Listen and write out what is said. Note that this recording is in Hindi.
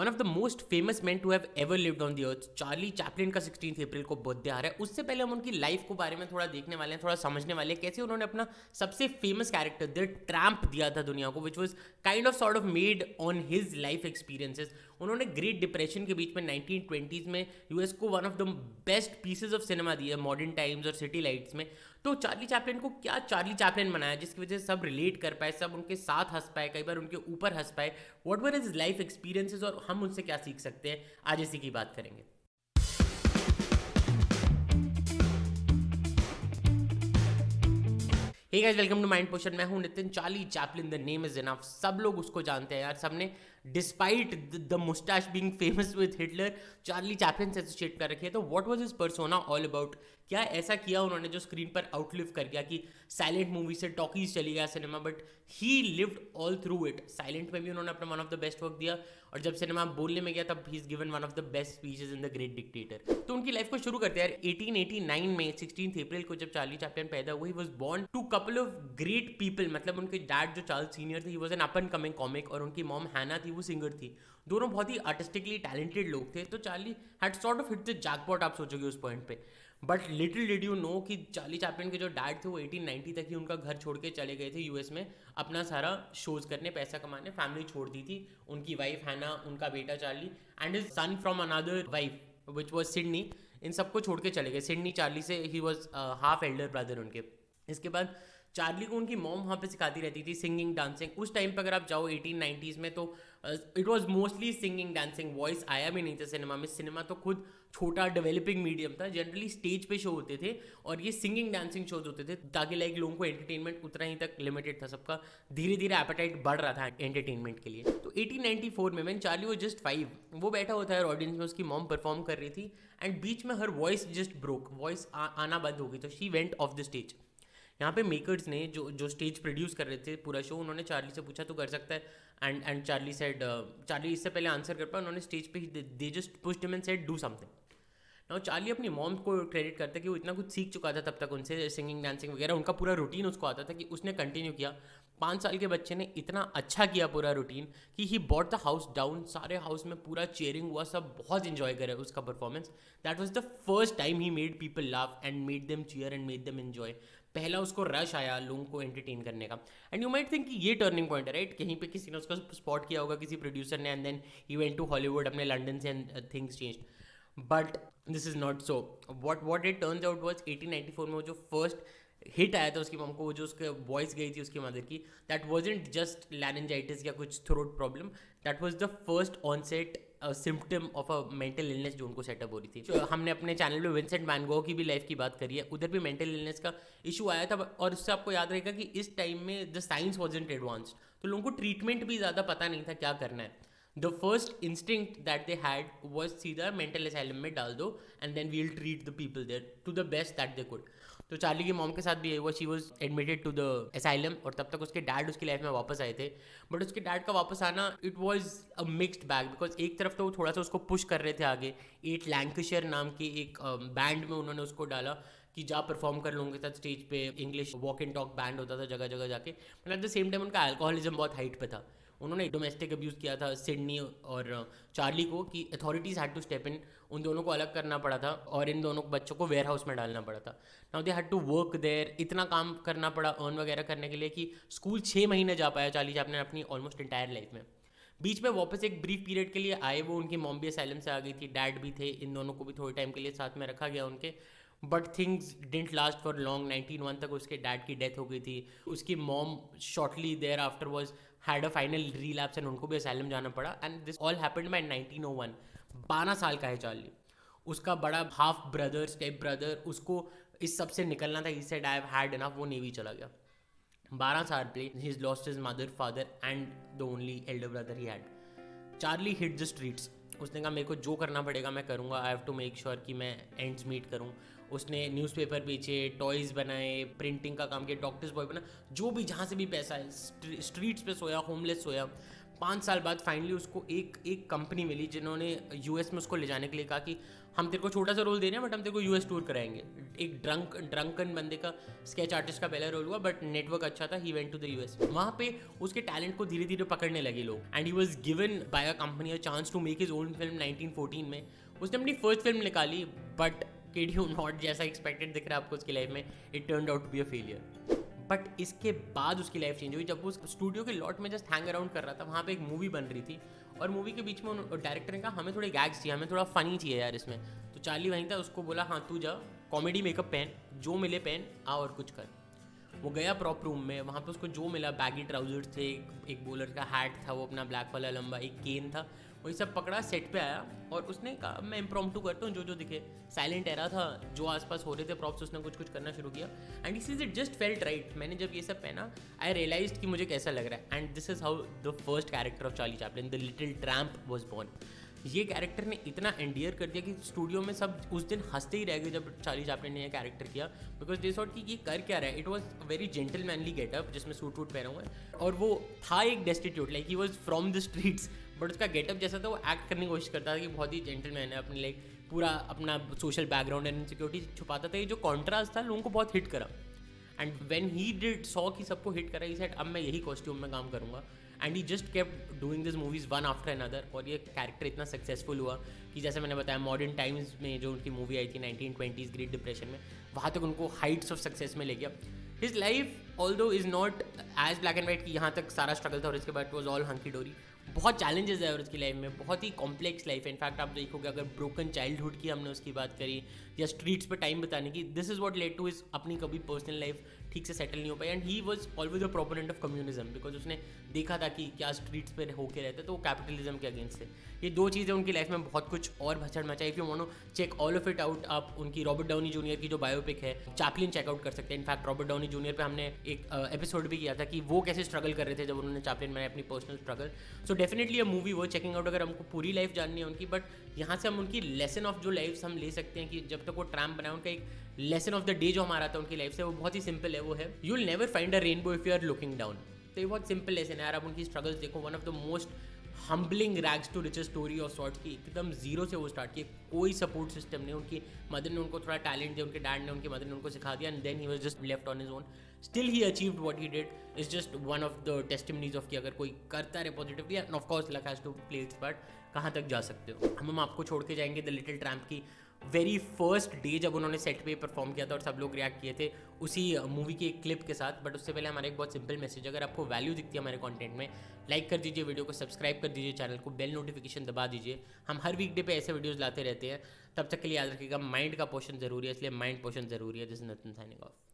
One of the most famous man to have ever lived on the earth, Charlie Chaplin का 16 अप्रैल को बर्थडे आ रहा है। उससे पहले हम उनकी लाइफ को बारे में थोड़ा देखने वाले हैं, थोड़ा समझने वाले हैं कैसे उन्होंने अपना सबसे फेमस कैरेक्टर द ट्रैम्प दिया था दुनिया को, which was kind of sort of made on his life experiences. उन्होंने ग्रेट डिप्रेशन के बीच में 1920s में यूएस को one of the best pieces of cinema दिया मॉडर्न टाइम्स और सिटी लाइट्स में। तो चार्ली चैपलिन को क्या चार्ली चैपलिन बनाया जिसकी वजह से सब रिलेट कर पाए, सब उनके साथ हंस पाए, कई बार उनके ऊपर हंस पाए। What were his life experiences और हम उनसे क्या सीख सकते हैं, आज इसी की बात करेंगे। Hey guys, welcome to mind potion. मैं हूं Nitin. Charlie Chaplin, the name is enough, सब लोग उसको जानते हैं यार। सबने despite the moustache being famous with Hitler, Charlie Chaplin से एसोसिएट कर रखी है। तो what was his persona all about? क्या ऐसा किया उन्होंने जो स्क्रीन पर आउटलिव कर गया कि साइलेंट मूवी से टॉकीज चली गया cinema, but he lived all through it. Silent में भी उन्होंने अपना one of the best work दिया, और जब सिनेमा बोलने में गया तब he is given one of the best speeches in the great dictator. तो उनकी लाइफ को शुरू करते हैं यार 1889 में 16 अप्रैल को, जब चार्ली चैपलिन पैदा हुए। He was born to couple of great people, मतलब उनके डैड जो चार्ल्स सीनियर थे, he was an up and coming comic, और उनकी मॉम हैना थी, वो सिंगर थी। दोनों बहुत ही आर्टिस्टिकली टैलेंटेड लोग थे। तो Charlie had sort of hit the jackpot, आप सोचोगे उस पॉइंट पे। But little did you know कि चार्ली चैपलिन के जो डैड थे वो 1890 तक ही उनका घर छोड़ के चले गए थे यूएस में अपना सारा शोज करने, पैसा कमाने। फैमिली छोड़ दी थी, उनकी वाइफ हैना, उनका बेटा Charlie and his son from another wife which was Sydney. इन सबको छोड़ के चले गए। सिडनी चार्ली से ही वॉज हाफ एल्डर ब्रदर उनके। इसके बाद चार्ली को उनकी मॉम वहाँ पे सिखाती रहती थी सिंगिंग, डांसिंग। उस टाइम पर अगर आप जाओ 1890s में तो it was mostly singing, dancing. Voice आया भी नहीं था सिनेमा में। सिनेमा तो खुद छोटा डेवलपिंग मीडियम था। जनरली स्टेज पे शो होते थे और ये सिंगिंग डांसिंग शोज होते थे, ताकि लाइक लोगों को एंटरटेनमेंट उतना ही तक लिमिटेड था। सबका धीरे धीरे एपेटाइट बढ़ रहा था एंटरटेनमेंट के लिए। तो 1894 में व्हेन चार्ली वो जस्ट 5, वो बैठा होता है ऑडियंस में, उसकी मॉम परफॉर्म कर रही थी एंड बीच में her voice just broke, voice आना बंद हो गई। तो she went of the stage. यहाँ पे मेकर्स ने जो स्टेज प्रोड्यूस कर रहे थे पूरा शो, उन्होंने चार्ली से पूछा तो कर सकता है, एंड चार्ली सेड, चार्ली इससे पहले आंसर कर पाया, उन्होंने स्टेज पे they just pushed him and said do something. Now Charlie अपनी मॉम को क्रेडिट करता है कि वो इतना कुछ सीख चुका था तब तक उनसे, सिंगिंग, डांसिंग वगैरह, उनका पूरा रूटीन उसको आता था, कि उसने कंटिन्यू किया। 5 साल के बच्चे ने इतना अच्छा किया पूरा रूटीन कि he bought the house down. सारे हाउस में पूरा चेयरिंग हुआ, सब बहुत इंजॉय करे उसका performance. That was the first time he made people laugh and made them cheer and made them enjoy. पहला उसको रश आया लोगों को एंटरटेन करने का। एंड यू माइट थिंक कि ये टर्निंग पॉइंट है, राइट? कहीं पे किसी ने उसको स्पॉट किया होगा, किसी प्रोड्यूसर ने, and then he went to Hollywood अपने लंदन से and things changed. But this is not so. What it turns out was 1894 में वो जो फर्स्ट हिट आया था उसकी मॉम को, वो जो उसके वॉइस गई थी उसकी मदर की, दैट वाजंट जस्ट लैरिंजाइटिस या कुछ throat problem, that was the first onset symptom of a mental illness जो उनको सेटअप हो रही थी। हमने अपने चैनल पे विंसेंट वैन गॉग की भी लाइफ की बात करी है, उधर भी मेंटल इलनेस का इशू आया था। और उससे आपको याद रहेगा कि इस टाइम में द साइंस वाजंट एडवांस्ड, तो लोगों को ट्रीटमेंट भी ज़्यादा पता नहीं था क्या करना है। The first instinct that they had was सीधा मेंटल असाइलम में डाल दो and then we'll treat the people there to the best that they could. तो चार्ली की मॉम के साथ भी हुआ, she was admitted to the asylum, और तब तक उसके डैड उसकी लाइफ में वापस आए थे। बट उसके डैड का वापस आना, it was a mixed bag, because एक तरफ तो वो थोड़ा सा उसको पुश कर रहे थे आगे। 8 लैंकशायर नाम के एक बैंड में उन्होंने उसको डाला कि जा परफॉर्म कर लोगों के साथ स्टेज पे। English walk and talk band होता था जगह जगह जाके। But at the same time उनका अल्कोहलिज्म बहुत हाइट पे था। उन्होंने डोमेस्टिक अब्यूज़ किया था सिडनी और चार्ली को, कि authorities had to step in. उन दोनों को अलग करना पड़ा था और इन दोनों बच्चों को वेयर हाउस में डालना पड़ा था। Now they had to work there. इतना काम करना पड़ा अर्न वगैरह करने के लिए कि स्कूल 6 महीने जा पाया चार्ली चैपलिन अपनी ऑलमोस्ट इंटायर लाइफ में। बीच में वापस एक ब्रीफ पीरियड के लिए आए वो, उनकी मॉम भी असाइलम से आ गई थी, डैड भी थे, इन दोनों को भी थोड़े टाइम के लिए साथ में रखा गया उनके। But things didn't last for long. 1901 तक उसके डैड की डेथ हो गई थी। उसकी mom shortly thereafter was had a final relapse and उनको भी असाइलम जाना पड़ा। And this all happened by 1901। 12 साल का है चार्ली। उसका बड़ा हाफ ब्रदर, स्टेप ब्रदर, उसको इस सब से निकलना था। He said I have had enough, वो नेवी चला गया। 12 साल पे he is lost his mother, father and the only elder brother he had. Charlie hit the streets. उसने कहा मेरे को जो करना पड़ेगा मैं करूँगा, I have to make sure कि मैं एंड्स मीट करूँ। उसने न्यूज़पेपर बेचे, टॉयज़ बनाए, प्रिंटिंग का काम किया, डॉक्टर्स बॉय बना, जो भी जहाँ से भी पैसा है। स्ट्रीट्स पे सोया, होमलेस सोया। 5 साल बाद फाइनली उसको एक कंपनी मिली जिन्होंने यूएस में उसको ले जाने के लिए कहा कि हम तेरे को छोटा सा रोल दे रहे हैं बट हम तेरे को यूएस टूर कराएंगे। एक ड्रंकन बंदे का स्केच आर्टिस्ट का पहला रोल हुआ बट नेटवर्क अच्छा था, he went to the US. वहाँ पे उसके टैलेंट को धीरे धीरे पकड़ने लगे लोग and he was given by a company a chance to make his own film 1914 में। उसने अपनी फर्स्ट फिल्म निकाली बट किड यू नॉट, जैसा एक्सपेक्टेड दिख रहा है आपको उसकी लाइफ में, it turned out to be a failure. But इसके बाद उसकी लाइफ चेंज हुई जब वो स्टूडियो के लॉट में जस्ट हैंग अराउंड कर रहा था। वहाँ पे एक मूवी बन रही थी और मूवी के बीच में डायरेक्टर ने कहा हमें थोड़े गैग्स चाहिए, हमें थोड़ा फनी चाहिए यार इसमें। तो चार्ली वहीं था, उसको बोला हाँ तू जा कॉमेडी मेकअप पहन, जो मिले पहन, आ और कुछ कर। वो गया प्रॉप रूम में, वहाँ पे उसको जो मिला बैगी ट्राउजर्स थे, एक बॉलर का हैट था वो अपना ब्लैक वाला लंबा, एक केन था, वही सब पकड़ा, सेट पे आया और उसने कहा मैं इम्प्रॉम्प्टू करता हूँ जो दिखे। साइलेंट एरा था, जो आसपास हो रहे थे प्रॉप्स उसने कुछ करना शुरू किया and this is it just felt right. मैंने जब ये सब पहना आई रियलाइज्ड कि मुझे कैसा लग रहा है and this is how the first character of Charlie Chaplin, the little tramp, was born. ये कैरेक्टर ने इतना एंडियर कर दिया कि स्टूडियो में सब उस दिन हंसते ही रह गए जब चार्ली चैपलिन ने ये कैरेक्टर किया, बिकॉज दे थॉट कि ये कर क्या रहा है। It was very gentlemanly getup जिसमें सूट वूट पहना हुआ है और वो था एक destitute, like he was from the streets, but उसका गेटअप जैसा था वो एक्ट करने की कोशिश करता था कि बहुत ही जेंटलमैन है, अपने लाइक पूरा अपना सोशल बैकग्राउंड एंड इनसिक्योरिटी छुपाता था। ये जो कॉन्ट्रास्ट था लोगों को बहुत हिट करा and when he did saw कि सबको हिट करा, ही सेड अब मैं यही कॉस्ट्यूम में काम करूँगा and he just kept doing this movies one after another. और ये कैरेक्टर इतना सक्सेसफुल हुआ कि जैसे मैंने बताया मॉडर्न टाइम्स में जो उनकी मूवी आई थी 1920s ग्रेट डिप्रेशन में, वहाँ तक उनको हाइट्स ऑफ सक्सेस में ले गया। His life although is not as black and white कि यहाँ तक सारा स्ट्रगल था और इसके बाद वॉज ऑल हंकी डोरी। बहुत चैलेंजेस है और उसकी लाइफ में, बहुत ही कॉम्प्लेक्स लाइफ है। इनफैक्ट आप देखोगे अगर ब्रोकन चाइल्डहुड की हमने उसकी बात करी या स्ट्रीट्स पे टाइम बताने की, this is what led to his अपनी कभी पर्सनल लाइफ ठीक से सेटल नहीं हो पाई and he was always a proponent of communism, because उसने देखा था कि क्या स्ट्रीट्स पे होके रहते तो वो कैपिटलिज्म के अगेंस्ट थे। ये दो चीज़ें उनकी लाइफ में बहुत कुछ और भसड़ मचा। If you want to check all of it out, आप उनकी रॉबर्ट डाउनी जूनियर की जो बायोपिक है चैपलिन चेकआउट कर सकते हैं। इनफैक्ट रॉबर्ट डाउनी जूनियर पे हमने एक एपिसोड भी किया था कि वो कैसे स्ट्रगल कर रहे थे जब उन्होंने चैपलिन बनाया, अपनी personal struggle. So definitely a movie वो चेकिंग आउट अगर हमको पूरी लाइफ जाननी है उनकी, बट यहाँ से हम उनकी लेसन ऑफ जो लाइफ हम ले सकते हैं कि जब तक वो ट्रैम्प बनाया उनका एक लेसन ऑफ द डे जो हमारा था उनकी लाइफ से, वो बहुत ही सिंपल है। वो है you will never find a rainbow if you are looking down. तो ये बहुत सिंपल लेसन है यार। आप उनकी स्ट्रगल्स देखो, one of the most humbling rags to riches story of sorts की, एकदम जीरो से वो स्टार्ट किए, कोई सपोर्ट सिस्टम नहीं। उनकी मदर ने उनको थोड़ा टैलेंट दिया, उनके डैड ने, उनकी मदर ने उनको सिखा दिया and then he was just left on his own. Still he achieved what he did is just one of the testimonies of कि अगर कोई करता रहे positively and of course luck has to play its part, कहाँ तक जा सकते हो। हम आपको छोड़ के जाएंगे द लिटिल ट्रैम्प की वेरी फर्स्ट डे जब उन्होंने सेट पे परफॉर्म किया था और सब लोग रिएक्ट किए थे उसी मूवी की एक क्लिप के साथ। बट उससे पहले हमारा एक बहुत सिंपल मैसेज, अगर आपको वैल्यू दिखती है हमारे कंटेंट में, लाइक कर दीजिए वीडियो को, सब्सक्राइब कर दीजिए चैनल को, बेल नोटिफिकेशन दबा दीजिए। हम हर वीकडे पे ऐसे वीडियोस लाते रहते हैं। तब तक के लिए याद रखिएगा माइंड का पोर्शन जरूरी है, इसलिए माइंड पोर्शन जरूरी है। This is nothing signing off.